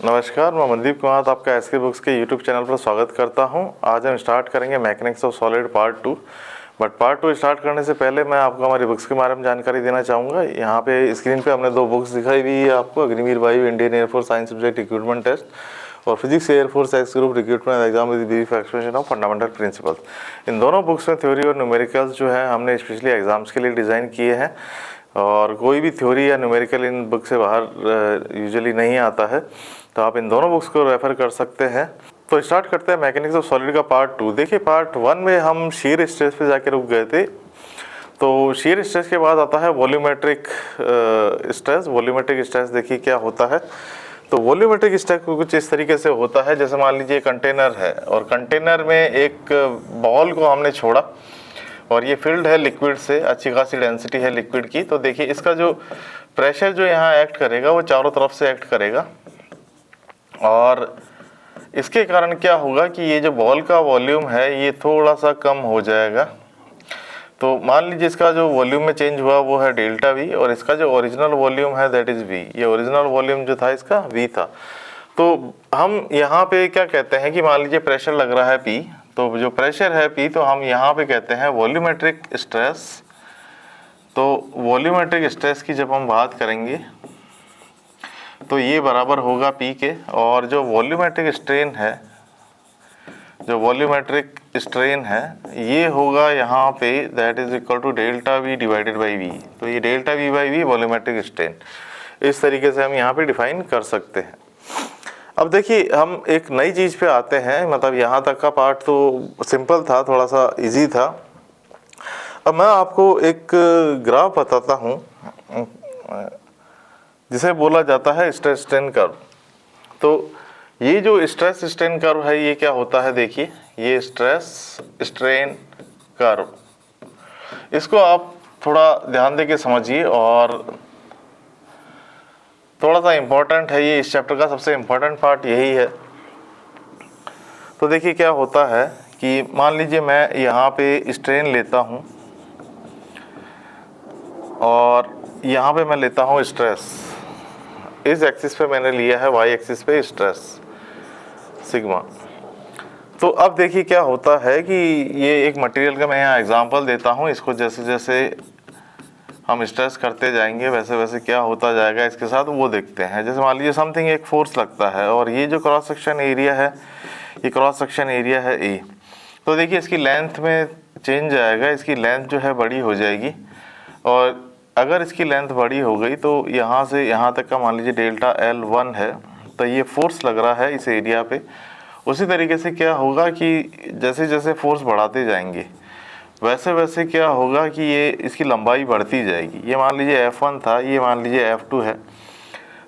नमस्कार, मैं मनदीप कुमार आपका एसके बुक्स के यूट्यूब चैनल पर स्वागत करता हूं। आज हम स्टार्ट करेंगे mechanics of solid part 2। But part 2 start करने से पहले मैं आपको हमारी बुक्स के बारे में जानकारी देना चाहूँगा। यहाँ पे स्क्रीन पे हमने 2 बुक्स दिखाई हुई है आपको, Agniveer Vayu Indian Air Force science subject recruitment test और physics Air Force X group recruitment exam with brief explanation of fundamental principles. इन दोनों बुक्स में थ्योरी और न्यूमेरिकल्स जो है हमने स्पेशली एग्जाम्स के लिए डिज़ाइन किए हैं और कोई भी थ्योरी या न्यूमेरिकल इन बुक से बाहर यूजुअली नहीं आता है, तो आप इन दोनों बुक्स को रेफ़र कर सकते हैं। तो स्टार्ट करते हैं मैकेनिक्स ऑफ सॉलिड का पार्ट 2। देखिए पार्ट 1 में हम शीयर स्ट्रेस पे जाके रुक गए थे। तो शीयर स्ट्रेस के बाद आता है वॉल्यूमेट्रिक स्ट्रेस। वॉल्यूमेट्रिक स्ट्रेस देखिए क्या होता है। तो वॉल्यूमेट्रिक स्ट्रेस कुछ इस तरीके से होता है, जैसे मान लीजिए कंटेनर है और कंटेनर में एक बॉल को हमने छोड़ा और ये फील्ड है लिक्विड से, अच्छी खासी डेंसिटी है लिक्विड की। तो देखिए इसका जो प्रेशर जो यहाँ एक्ट करेगा वो चारों तरफ से एक्ट करेगा और इसके कारण क्या होगा कि ये जो बॉल का वॉल्यूम है ये थोड़ा सा कम हो जाएगा। तो मान लीजिए इसका जो वॉल्यूम में चेंज हुआ वो है डेल्टा वी और इसका जो ओरिजिनल वॉल्यूम है दैट इज़ वी। ये ओरिजिनल वॉल्यूम जो था इसका वी था। तो हम यहाँ पे क्या कहते हैं कि मान लीजिए प्रेशर लग रहा है पी, तो जो प्रेशर है पी तो हम यहाँ पे कहते हैं वॉल्यूमेट्रिक स्ट्रेस। तो वॉल्यूमेट्रिक स्ट्रेस की जब हम बात करेंगे तो ये बराबर होगा पी के, और जो वॉल्यूमेट्रिक स्ट्रेन है, जो वॉल्यूमेट्रिक स्ट्रेन है ये होगा यहाँ पे that is equal to delta V divided by V. तो ये delta V by V volumetric strain, इस तरीके से हम यहाँ पे डिफाइन कर सकते हैं। अब देखिए हम एक नई चीज़ पे आते हैं, मतलब यहाँ तक का पार्ट तो सिंपल था, थोड़ा सा इजी था। अब मैं आपको एक ग्राफ बताता हूँ जिसे बोला जाता है स्ट्रेस स्ट्रेन कर्व। तो ये जो स्ट्रेस स्ट्रेन कर्व है ये क्या होता है, देखिए ये स्ट्रेस स्ट्रेन कर्व, इसको आप थोड़ा ध्यान देके समझिए और थोड़ा सा इम्पोर्टेंट है ये, इस चैप्टर का सबसे इम्पोर्टेंट पार्ट यही है। तो देखिए क्या होता है कि मान लीजिए मैं यहाँ पे स्ट्रेन लेता हूँ और यहाँ पे मैं लेता हूँ स्ट्रेस। इस एक्सिस पे मैंने लिया है वाई एक्सिस पे स्ट्रेस सिग्मा। तो अब देखिए क्या होता है कि ये एक मटेरियल का मैं यहाँ एग्जांपल देता हूँ। इसको जैसे जैसे हम स्ट्रेस करते जाएंगे वैसे वैसे क्या होता जाएगा इसके साथ वो देखते हैं। जैसे मान लीजिए समथिंग एक फोर्स लगता है और ये जो क्रॉस सेक्शन एरिया है ये क्रॉस सेक्शन एरिया है ए। तो देखिए इसकी लेंथ में चेंज आएगा, इसकी लेंथ जो है बड़ी हो जाएगी और अगर इसकी लेंथ बड़ी हो गई तो यहाँ से यहाँ तक का मान लीजिए डेल्टा L1 है, तो ये फोर्स लग रहा है इस एरिया पे। उसी तरीके से क्या होगा कि जैसे जैसे फोर्स बढ़ाते जाएंगे वैसे वैसे क्या होगा कि ये इसकी लंबाई बढ़ती जाएगी। ये मान लीजिए F1 था, ये मान लीजिए F2 है,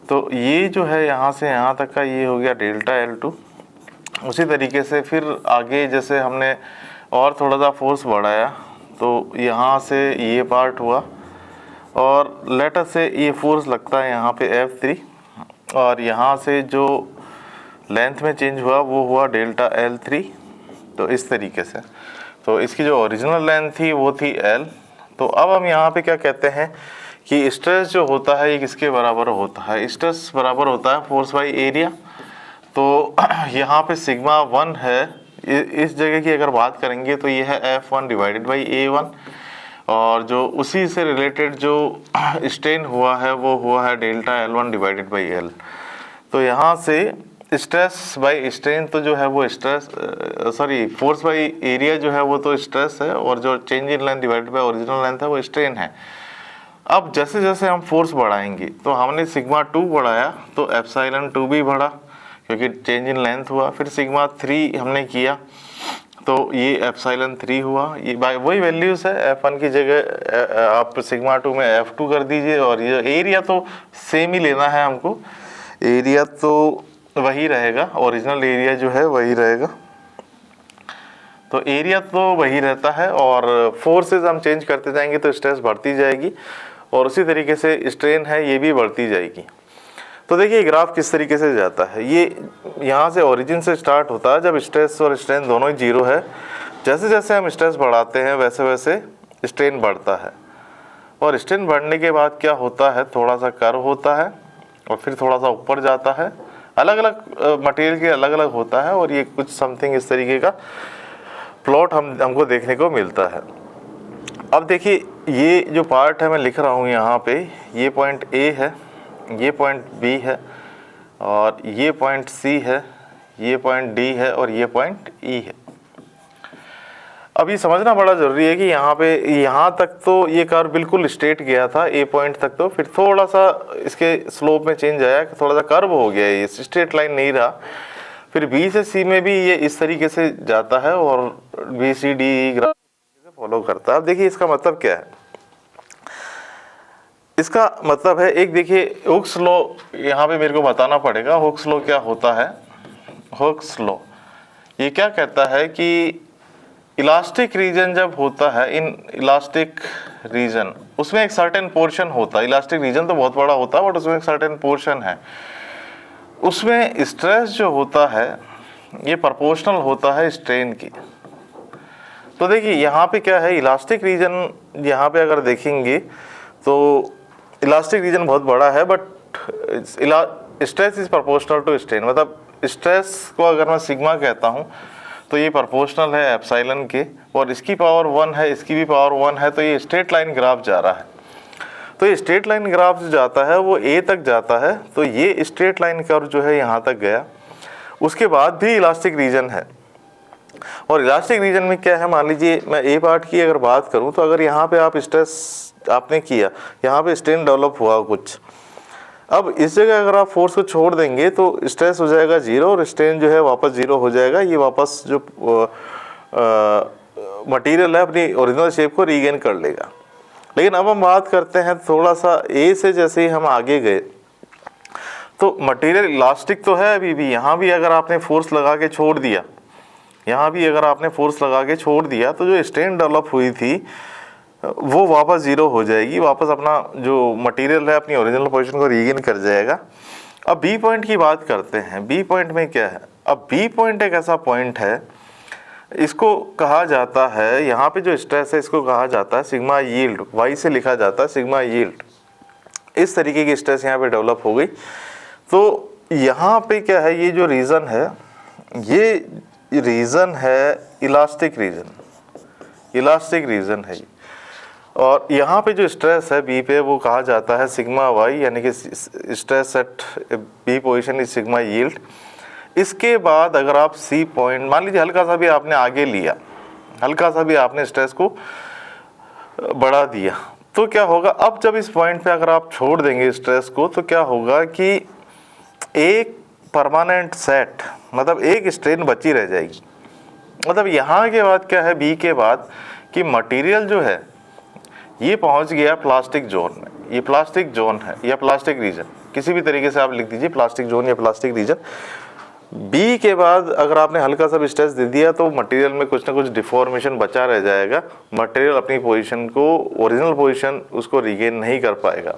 तो ये जो है यहाँ से यहाँ तक का ये हो गया डेल्टा L2। उसी तरीके से फिर आगे जैसे हमने और थोड़ा सा फोर्स बढ़ाया तो यहाँ से ये पार्ट हुआ और लेटर से ये फोर्स लगता है यहाँ पे F3 और यहाँ से जो लेंथ में चेंज हुआ वो हुआ डेल्टा L3। तो इस तरीके से, तो इसकी जो ओरिजिनल लेंथ थी वो थी L। तो अब हम यहाँ पे क्या कहते हैं कि स्ट्रेस जो होता है ये किसके बराबर होता है, स्ट्रेस बराबर होता है फोर्स बाई एरिया। तो यहाँ पे सिग्मा 1 है, इस जगह की अगर बात करेंगे तो ये है F1 डिवाइडेड बाई A1 और जो उसी से रिलेटेड जो स्ट्रेन हुआ है वो हुआ है delta L1 divided by L। तो यहाँ से स्ट्रेस बाई स्ट्रेन तो जो है वो स्ट्रेस फोर्स बाई एरिया जो है वो तो स्ट्रेस है और जो change in length divided by original length है वो स्ट्रेन है। अब जैसे जैसे हम फोर्स बढ़ाएंगे तो हमने सिग्मा 2 बढ़ाया तो एप्सिलॉन 2 भी बढ़ा क्योंकि चेंज इन लेंथ हुआ। फिर सिग्मा 3 हमने किया तो ये एप्सिलॉन 3 हुआ। ये वही वैल्यूज़ है, F1 की जगह आप सिग्मा 2 में F2 कर दीजिए और ये एरिया तो सेम ही लेना है हमको, एरिया तो वही रहेगा, ओरिजिनल एरिया जो है वही रहेगा। तो एरिया तो वही रहता है और फोर्सेस हम चेंज करते जाएंगे तो स्ट्रेस बढ़ती जाएगी और उसी तरीके से स्ट्रेन है ये भी बढ़ती जाएगी। तो देखिए ग्राफ किस तरीके से जाता है, ये यहाँ से ओरिजिन से स्टार्ट होता है जब स्ट्रेस और स्ट्रेन दोनों ही जीरो है। जैसे जैसे हम स्ट्रेस बढ़ाते हैं वैसे वैसे स्ट्रेन बढ़ता है और स्ट्रेन बढ़ने के बाद क्या होता है, थोड़ा सा कर्व होता है और फिर थोड़ा सा ऊपर जाता है अलग अलग मटेरियल के अलग अलग होता है, और ये कुछ समथिंग इस तरीके का प्लॉट हमको देखने को मिलता है। अब देखिए ये जो पार्ट है मैं लिख रहा हूँ यहाँ पे, ये पॉइंट ए है, ये पॉइंट बी है, और ये पॉइंट सी है, ये पॉइंट डी है, और ये पॉइंट ई है। अब ये समझना बड़ा ज़रूरी है कि यहाँ पे यहाँ तक तो ये कर्व बिल्कुल स्ट्रेट गया था ए पॉइंट तक, तो फिर थोड़ा सा इसके स्लोप में चेंज आया, थोड़ा सा कर्व हो गया, ये स्ट्रेट लाइन नहीं रहा। फिर बी से सी में भी ये इस तरीके से जाता है, और B C D graph follow करता है। अब देखिए इसका मतलब क्या है, इसका मतलब है, एक देखिए हुक्स लॉ यहाँ पे मेरे को बताना पड़ेगा। हुक्स लॉ क्या होता है? हुक्स लॉ ये क्या कहता है कि इलास्टिक रीजन जब होता है, इन इलास्टिक रीजन, उसमें एक सर्टेन पोर्शन होता है। इलास्टिक रीजन तो बहुत बड़ा होता है, बट उसमें एक सर्टेन पोर्शन है, उसमें स्ट्रेस जो होता है ये प्रोपोर्शनल होता है स्ट्रेन की। तो देखिए यहाँ पे क्या है, इलास्टिक रीजन यहाँ पे अगर देखेंगे तो इलास्टिक रीजन बहुत बड़ा है, but stress is proportional to strain. मतलब स्ट्रेस को अगर मैं सिग्मा कहता हूँ तो ये प्रोपोर्शनल है एप्सिलॉन के, और इसकी पावर 1 है, इसकी भी पावर 1 है, तो ये स्ट्रेट लाइन ग्राफ जा रहा है। तो ये स्ट्रेट लाइन ग्राफ जो जाता है वो ए तक जाता है, तो ये स्ट्रेट लाइन कर्व जो है यहाँ तक गया, उसके बाद भी इलास्टिक रीजन है। और इलास्टिक रीजन में क्या है, मान लीजिए मैं ए पार्ट की अगर बात करूँ, तो अगर यहाँ पे आप स्ट्रेस आपने किया, यहाँ पे स्ट्रेन डेवलप हुआ कुछ, अब इस जगह अगर आप फोर्स को छोड़ देंगे तो स्ट्रेस हो जाएगा 0, और स्ट्रेन जो है वापस 0 हो जाएगा। ये वापस जो मटेरियल है अपनी ओरिजिनल शेप को रीगेन कर लेगा। लेकिन अब हम बात करते हैं थोड़ा सा ए से, जैसे ही हम आगे गए तो मटेरियल इलास्टिक तो है अभी भी, यहाँ भी अगर आपने फोर्स लगा के छोड़ दिया, यहाँ भी अगर आपने फोर्स लगा के छोड़ दिया, तो जो स्ट्रेन डेवलप हुई थी वो वापस 0 हो जाएगी, वापस अपना जो मटेरियल है अपनी ओरिजिनल पोजीशन को रीगेन कर जाएगा। अब बी पॉइंट की बात करते हैं। बी पॉइंट में क्या है, अब बी पॉइंट एक ऐसा पॉइंट है, इसको कहा जाता है, यहाँ पे जो स्ट्रेस है इसको कहा जाता है सिग्मा यील्ड, वाई से लिखा जाता है सिग्मा यील्ड। इस तरीके की स्ट्रेस यहाँ पे डेवलप हो गई। तो यहाँ पे क्या है, ये जो रीजन है, ये रीजन है इलास्टिक रीजन, इलास्टिक रीजन है ये। और यहाँ पे जो स्ट्रेस है बी पे वो कहा जाता है सिग्मा वाई, यानी कि stress at B position is sigma yield. इसके बाद अगर आप सी पॉइंट मान लीजिए हल्का सा भी आपने आगे लिया, हल्का सा भी आपने स्ट्रेस को बढ़ा दिया, तो क्या होगा, अब जब इस पॉइंट पे अगर आप छोड़ देंगे स्ट्रेस को, तो क्या होगा कि एक परमानेंट सेट, मतलब एक स्ट्रेन बची रह जाएगी। मतलब यहाँ के बाद क्या है, बी के बाद, कि मटेरियल जो है ये पहुंच गया प्लास्टिक जोन में। ये प्लास्टिक जोन है या प्लास्टिक रीजन, किसी भी तरीके से आप लिख दीजिए, प्लास्टिक जोन या प्लास्टिक रीजन। बी के बाद अगर आपने हल्का सा भी स्ट्रेस दे दिया तो मटेरियल में कुछ ना कुछ डिफॉर्मेशन बचा रह जाएगा, मटेरियल अपनी पोजीशन को, ओरिजिनल पोजीशन उसको रिगेन नहीं कर पाएगा।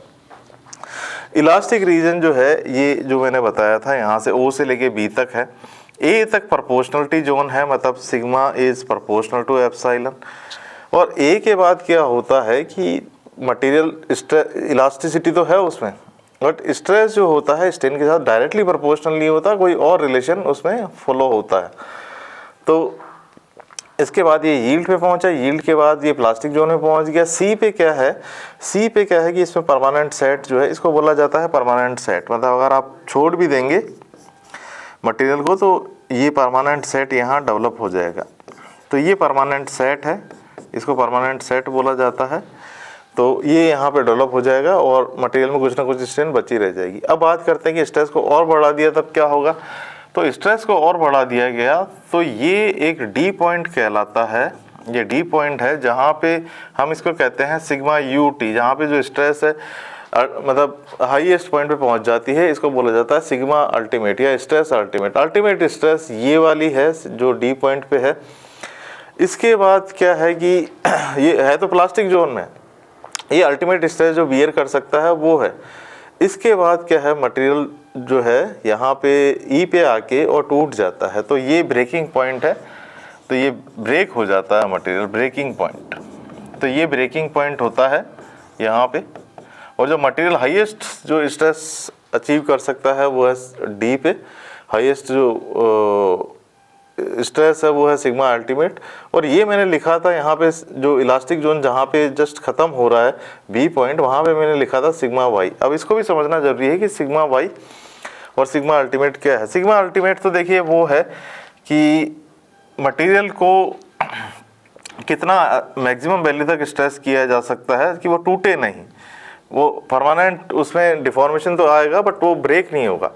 इलास्टिक रीजन जो है, ये जो मैंने बताया था, यहाँ से ओ से लेके बी तक है। ए तक प्रोपोर्शनलिटी जोन है, मतलब sigma is proportional to epsilon. और ए के बाद क्या होता है कि मटेरियल इलास्टिसिटी तो है उसमें, बट स्ट्रेस जो होता है स्ट्रेन के साथ डायरेक्टली प्रोपोर्शनल नहीं होता, कोई और रिलेशन उसमें फॉलो होता है। तो इसके बाद ये यील्ड पे पहुंचा, यील्ड के बाद ये प्लास्टिक जोन में पहुंच गया। सी पे क्या है, सी पे क्या है कि इसमें परमानेंट सेट जो है, इसको बोला जाता है परमानेंट सेट। मतलब अगर आप छोड़ भी देंगे मटेरियल को तो ये परमानेंट सेट यहाँ डेवलप हो जाएगा। तो ये परमानेंट सेट है, इसको परमानेंट सेट बोला जाता है। तो ये यहाँ पे डेवलप हो जाएगा और मटेरियल में कुछ ना कुछ स्ट्रेन बची रह जाएगी। अब बात करते हैं कि स्ट्रेस को और बढ़ा दिया तब क्या होगा। तो स्ट्रेस को और बढ़ा दिया गया तो ये एक डी पॉइंट कहलाता है। ये डी पॉइंट है जहाँ पे हम इसको कहते हैं सिग्मा यू टी, जहाँ पे जो स्ट्रेस है मतलब हाईएस्ट पॉइंट पे पहुँच जाती है, इसको बोला जाता है सिग्मा अल्टीमेट या स्ट्रेस अल्टीमेट। अल्टीमेट स्ट्रेस ये वाली है जो डी पॉइंट पे है। इसके बाद क्या है कि ये है तो प्लास्टिक जोन में, ये अल्टीमेट स्ट्रेस जो बियर कर सकता है वो है। इसके बाद क्या है, मटेरियल जो है यहाँ पे ई पे आके और टूट जाता है, तो ये ब्रेकिंग पॉइंट है। तो ये ब्रेक हो जाता है मटेरियल, ब्रेकिंग पॉइंट। तो ये ब्रेकिंग पॉइंट होता है यहाँ पे। और जो मटेरियल हाईएस्ट जो स्ट्रेस अचीव कर सकता है वो है डी पे, हाईएस्ट जो स्ट्रेस है वो है सिग्मा अल्टीमेट। और ये मैंने लिखा था यहाँ पे जो इलास्टिक जोन जहाँ पे जस्ट खत्म हो रहा है बी पॉइंट, वहाँ पे मैंने लिखा था सिग्मा वाई। अब इसको भी समझना जरूरी है कि सिग्मा वाई और सिग्मा अल्टीमेट क्या है। सिग्मा अल्टीमेट तो देखिए वो है कि मटेरियल को कितना मैक्सिमम वैल्यू तक स्ट्रेस किया जा सकता है कि वो टूटे नहीं, वो परमानेंट उसमें डिफॉर्मेशन तो आएगा बट वो ब्रेक नहीं होगा।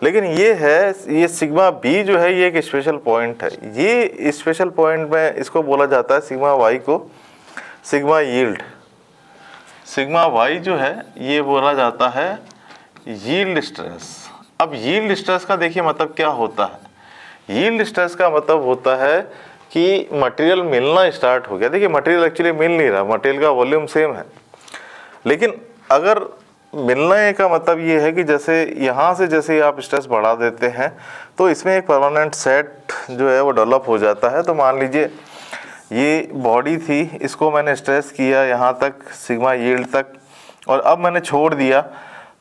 लेकिन ये सिग्मा बी जो है ये एक स्पेशल पॉइंट है। ये स्पेशल पॉइंट में इसको बोला जाता है सिग्मा वाई को सिग्मा यील्ड। सिग्मा वाई जो है ये बोला जाता है यील्ड स्ट्रेस। अब यील्ड स्ट्रेस का देखिए मतलब क्या होता है। यील्ड स्ट्रेस का मतलब होता है कि मटेरियल मिलना स्टार्ट हो गया। देखिए मटेरियल एक्चुअली मिल नहीं रहा, मटेरियल का वॉल्यूम सेम है, लेकिन अगर मिलने का मतलब ये है कि जैसे यहाँ से जैसे आप स्ट्रेस बढ़ा देते हैं तो इसमें एक परमानेंट सेट जो है वो डेवलप हो जाता है। तो मान लीजिए ये बॉडी थी, इसको मैंने स्ट्रेस किया यहाँ तक सिग्मा यील्ड तक, और अब मैंने छोड़ दिया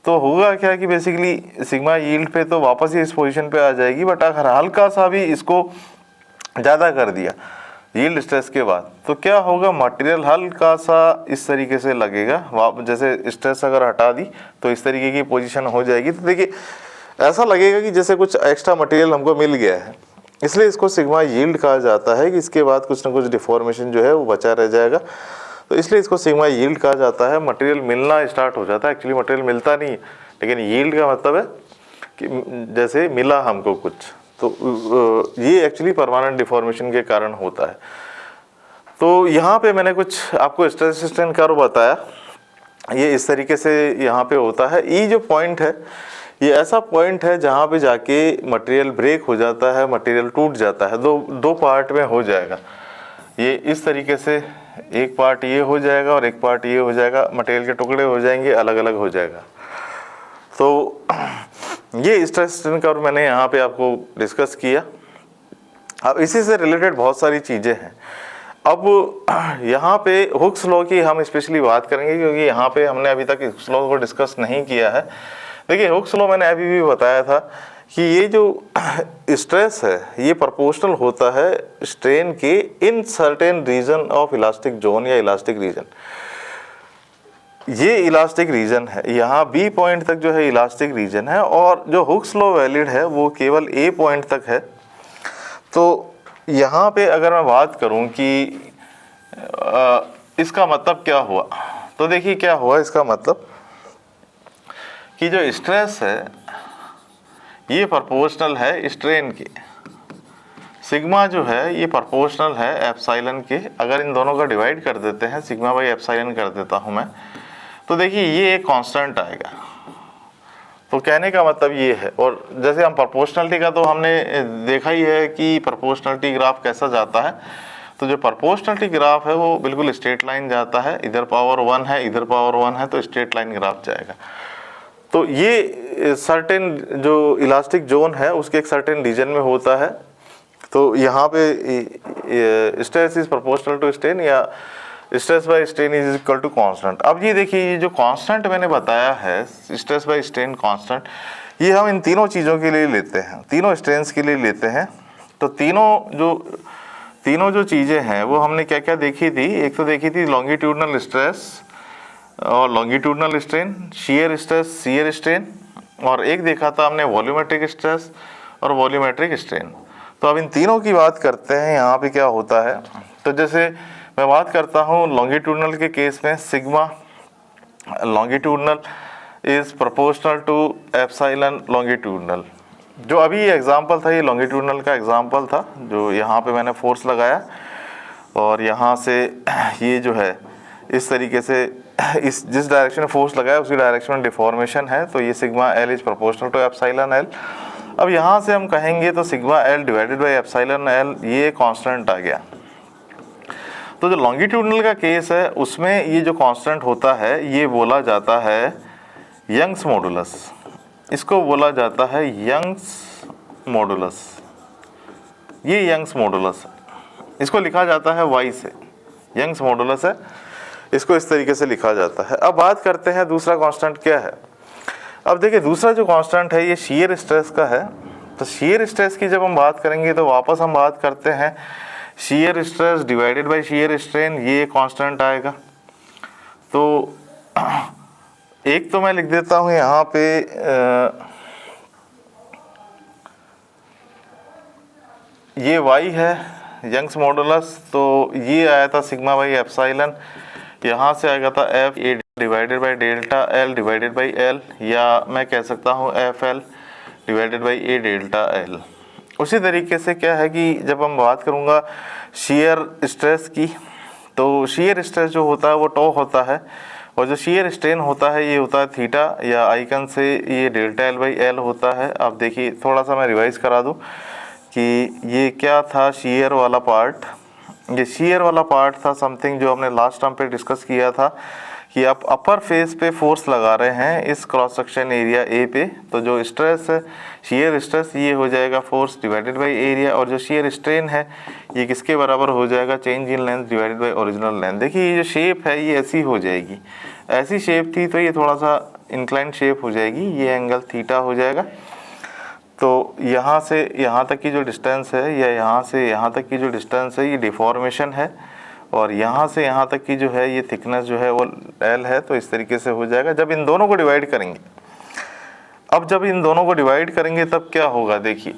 तो होगा क्या कि बेसिकली सिग्मा यील्ड पे तो वापस ही इस पोजीशन पे आ जाएगी। बट अगर हल्का सा भी इसको ज़्यादा कर दिया यील्ड स्ट्रेस के बाद तो क्या होगा, मटेरियल हल्का सा इस तरीके से लगेगा। जैसे स्ट्रेस अगर हटा दी तो इस तरीके की पोजीशन हो जाएगी। तो देखिए ऐसा लगेगा कि जैसे कुछ एक्स्ट्रा मटेरियल हमको मिल गया है, इसलिए इसको सिग्मा यील्ड कहा जाता है कि इसके बाद कुछ ना कुछ डिफॉर्मेशन जो है वो बचा रह जाएगा। तो इसलिए इसको सिग्मा यील्ड कहा जाता है। मटेरियल मिलना स्टार्ट हो जाता है, एक्चुअली मटेरियल मिलता नहीं है, लेकिन यील्ड का मतलब है कि जैसे मिला हमको कुछ, तो ये एक्चुअली परमानेंट डिफॉर्मेशन के कारण होता है। तो यहाँ पे मैंने कुछ आपको स्ट्रेस स्ट्रेन कर्व बताया, ये इस तरीके से यहाँ पे होता है। ई जो पॉइंट है ये ऐसा पॉइंट है जहाँ पे जाके मटेरियल ब्रेक हो जाता है, मटेरियल टूट जाता है, दो पार्ट में हो जाएगा। ये इस तरीके से एक पार्ट ये हो जाएगा और एक पार्ट ये हो जाएगा, मटेरियल के टुकड़े हो जाएंगे, अलग अलग हो जाएगा। तो ये स्ट्रेस स्ट्रेन कर्व मैंने यहाँ पे आपको डिस्कस किया। अब इसी से रिलेटेड बहुत सारी चीज़ें हैं। अब यहाँ पे हुक्स लॉ की हम स्पेशली बात करेंगे क्योंकि यहाँ पे हमने अभी तक हुक्स लॉ को डिस्कस नहीं किया है। देखिए हुक्स लॉ मैंने अभी भी बताया था कि ये जो स्ट्रेस है ये प्रोपोर्शनल होता है स्ट्रेन के in certain region of elastic zone या इलास्टिक रीजन। ये इलास्टिक रीजन है, यहाँ बी पॉइंट तक जो है इलास्टिक रीजन है, और जो हुक्स लॉ वैलिड है वो केवल ए पॉइंट तक है। तो यहाँ पे अगर मैं बात करूँ कि इसका मतलब क्या हुआ, तो देखिए क्या हुआ इसका मतलब कि जो स्ट्रेस है ये प्रोपोर्शनल है स्ट्रेन के। सिग्मा जो है ये प्रोपोर्शनल है एप्सिलॉन के। अगर इन दोनों का डिवाइड कर देते हैं, सिग्मा बाई एप्सिलॉन कर देता हूँ मैं, तो देखिए ये एक कांस्टेंट आएगा। तो कहने का मतलब ये है, और जैसे हम प्रोपोर्शनलिटी का तो हमने देखा ही है कि प्रोपोर्शनलिटी ग्राफ कैसा जाता है। तो जो प्रोपोर्शनलिटी ग्राफ है वो बिल्कुल स्ट्रेट लाइन जाता है, इधर पावर 1 है इधर पावर 1 है तो स्ट्रेट लाइन ग्राफ जाएगा। तो ये सर्टेन जो इलास्टिक जोन है उसके एक सर्टेन रीजन में होता है। तो यहाँ पे stress is proportional to strain या stress by strain is equal to constant. अब ये देखिए ये जो कांस्टेंट मैंने बताया है स्ट्रेस बाय स्ट्रेन कांस्टेंट, ये हम इन तीनों चीज़ों के लिए लेते हैं, तीनों स्ट्रेंस के लिए लेते हैं। तो तीनों जो चीज़ें हैं वो हमने क्या क्या देखी थी। एक तो देखी थी लॉन्गिट्यूडनल स्ट्रेस और longitudinal strain, shear stress shear strain, और एक देखा था हमने वॉल्यूमेट्रिक स्ट्रेस और वॉल्यूमेट्रिक स्ट्रेन। तो अब इन तीनों की बात करते हैं यहाँ पे क्या होता है। तो जैसे मैं बात करता हूँ लॉन्गिट्यूडनल के केस में, sigma longitudinal is proportional to epsilon longitudinal. जो अभी ये एग्जांपल था ये लॉन्गिट्यूडनल का एग्जांपल था, जो यहाँ पे मैंने फोर्स लगाया और यहाँ से ये जो है इस तरीके से इस जिस डायरेक्शन में फोर्स लगाया उसी डायरेक्शन में डिफॉर्मेशन है। तो ये sigma L is proportional to epsilon L. अब यहाँ से हम कहेंगे तो sigma L divided by epsilon L ये कांस्टेंट आ गया। तो जो लॉन्गिट्यूडनल का केस है उसमें ये जो कांस्टेंट होता है ये बोला जाता है यंग्स मॉडुलस। इसको बोला जाता है यंग्स मॉडुलस। ये यंग्स मॉडुलस है, इसको लिखा जाता है वाई से, यंग्स मॉडुलस है, इसको इस तरीके से लिखा जाता है। अब बात करते हैं दूसरा कांस्टेंट क्या है। अब देखिए दूसरा जो कांस्टेंट है ये शियर स्ट्रेस का है। तो शियर स्ट्रेस की जब हम बात करेंगे तो वापस हम बात करते हैं shear stress divided by shear strain, ये कांस्टेंट आएगा। तो एक तो मैं लिख देता हूँ यहाँ पे ये y है यंग्स मॉडुलस, तो ये आया था सिग्मा बाई एप्सिलॉन, यहाँ से आएगा था F A divided by delta L divided by L, या मैं कह सकता हूँ F L divided by A delta L. उसी तरीके से क्या है कि जब हम बात करूँगा शियर स्ट्रेस की, तो शियर स्ट्रेस जो होता है वो टो होता है, और जो शियर स्ट्रेन होता है ये होता है थीटा, या आइकन से ये डेल्टा एल बाई एल होता है। अब देखिए थोड़ा सा मैं रिवाइज करा दूँ कि ये क्या था शियर वाला पार्ट, ये शियर वाला पार्ट था समथिंग जो हमने लास्ट टाइम पे डिस्कस किया था कि आप अपर फेस पे फोर्स लगा रहे हैं इस क्रॉस सेक्शन एरिया ए पे, तो जो स्ट्रेस है शियर स्ट्रेस ये हो जाएगा फोर्स डिवाइडेड बाय एरिया, और जो शियर स्ट्रेन है ये किसके बराबर हो जाएगा, change in length divided by original length. देखिए ये जो शेप है ये ऐसी हो जाएगी, ऐसी शेप थी तो ये थोड़ा सा इंक्लाइन शेप हो जाएगी, ये एंगल थीटा हो जाएगा। तो यहाँ से यहाँ तक की जो डिस्टेंस है या यहाँ से यहाँ तक की जो डिस्टेंस है ये डिफॉर्मेशन है, और यहाँ से यहाँ तक की जो है ये थिकनेस जो है वो एल है। तो इस तरीके से हो जाएगा जब इन दोनों को डिवाइड करेंगे। अब जब इन दोनों को डिवाइड करेंगे तब क्या होगा, देखिए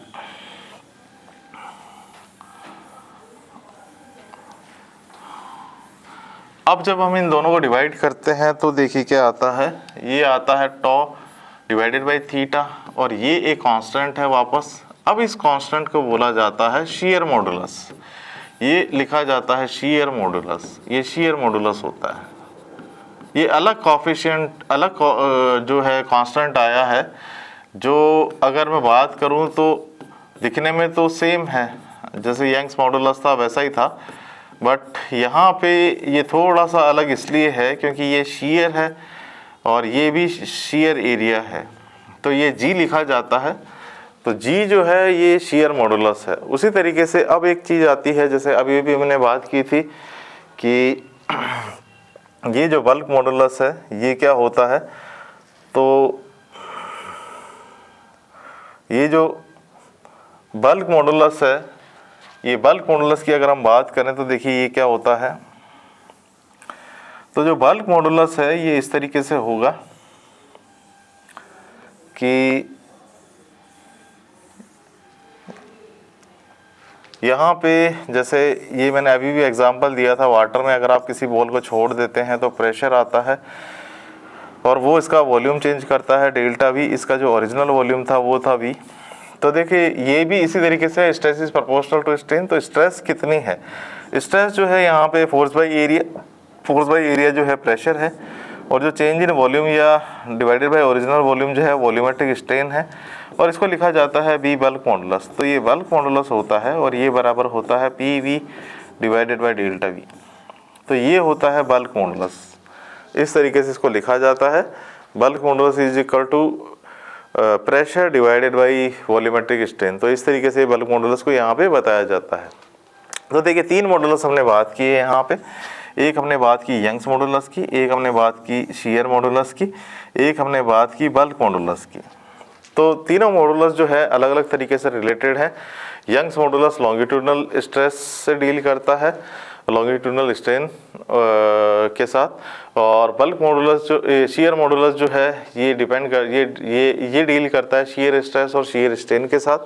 अब जब हम इन दोनों को डिवाइड करते हैं तो देखिए क्या आता है, ये आता है टॉ डिवाइडेड बाई थीटा, और ये एक कांस्टेंट है वापस। अब इस कांस्टेंट को बोला जाता है शियर मॉडुलस, ये लिखा जाता है शियर मॉडुलस, ये शियर मॉडुलस होता है। ये अलग कॉफिशिएंट अलग जो है कांस्टेंट आया है, जो अगर मैं बात करूं तो दिखने में तो सेम है, जैसे यंग्स मॉडुलस था वैसा ही था, बट यहाँ पे ये थोड़ा सा अलग इसलिए है क्योंकि ये शियर है और ये भी शियर एरिया है, तो ये जी लिखा जाता है। तो जी जो है ये शियर मॉडुलस है। उसी तरीके से अब एक चीज़ आती है, जैसे अभी भी मैंने बात की थी कि ये जो बल्क मॉडुलस है ये क्या होता है, तो ये जो बल्क मॉडुलस है, ये बल्क मॉडुलस की अगर हम बात करें तो देखिए ये क्या होता है, तो जो बल्क मॉडुलस है ये इस तरीके से होगा कि यहाँ पे जैसे ये मैंने अभी भी एग्जांपल दिया था, वाटर में अगर आप किसी बॉल को छोड़ देते हैं तो प्रेशर आता है और वो इसका वॉल्यूम चेंज करता है डेल्टा वी, इसका जो ओरिजिनल वॉल्यूम था वो था वी। तो देखिए ये भी इसी तरीके से stress is proportional to strain. तो स्ट्रेस कितनी है, स्ट्रेस जो है यहाँ पे फोर्स बाई एरिया जो है प्रेशर है, और जो चेंज इन वॉल्यूम या डिवाइडेड बाय ओरिजिनल वॉल्यूम जो है वॉल्यूमेट्रिक स्ट्रेन है, और इसको लिखा जाता है बी बल्क मॉडुलस। तो ये बल्क मॉडुलस होता है और ये बराबर होता है P V divided by delta we. तो ये होता है बल्क मॉडुलस, इस तरीके से इसको लिखा जाता है। Bulk modulus is equal to pressure divided by volumetric strain. तो इस तरीके से बल्क मॉडुलस को यहाँ पे बताया जाता है। तो देखिए तीन मॉडुलस हमने बात की है यहाँ पे, एक हमने बात की यंग्स मॉडुलस की, एक हमने बात की शियर मॉडुलस की, एक हमने बात की बल्क मॉडुलस की। तो तीनों मॉडुलस जो है अलग अलग तरीके से रिलेटेड है। यंग्स मॉडुलस लॉन्गिट्यूडनल स्ट्रेस से डील करता है, लॉन्गिट्यूडनल स्ट्रेन के साथ, और बल्क मॉडुलस जो शियर मॉडुलस जो है ये ये डील करता है शियर स्ट्रेस और शियर स्ट्रेन के साथ,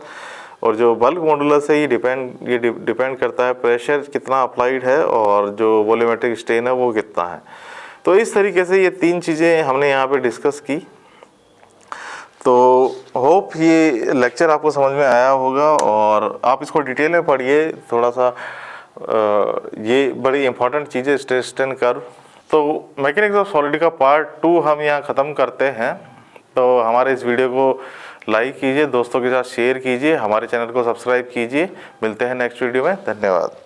और जो बल्क मॉडुलस है ये डिपेंड करता है प्रेशर कितना अप्लाइड है और जो वॉल्यूमेट्रिक स्ट्रेन है वो कितना है। तो इस तरीके से ये तीन चीज़ें हमने यहाँ पे डिस्कस की। तो होप ये लेक्चर आपको समझ में आया होगा और आप इसको डिटेल में पढ़िए थोड़ा सा, ये बड़ी इंपॉर्टेंट चीज़ें स्ट्रेस स्ट्रेन कर्व। तो मैकेनिक्स ऑफ सॉलिड का पार्ट 2 हम यहाँ ख़त्म करते हैं। तो हमारे इस वीडियो को लाइक कीजिए, दोस्तों के साथ शेयर कीजिए, हमारे चैनल को सब्सक्राइब कीजिए। मिलते हैं नेक्स्ट वीडियो में, धन्यवाद।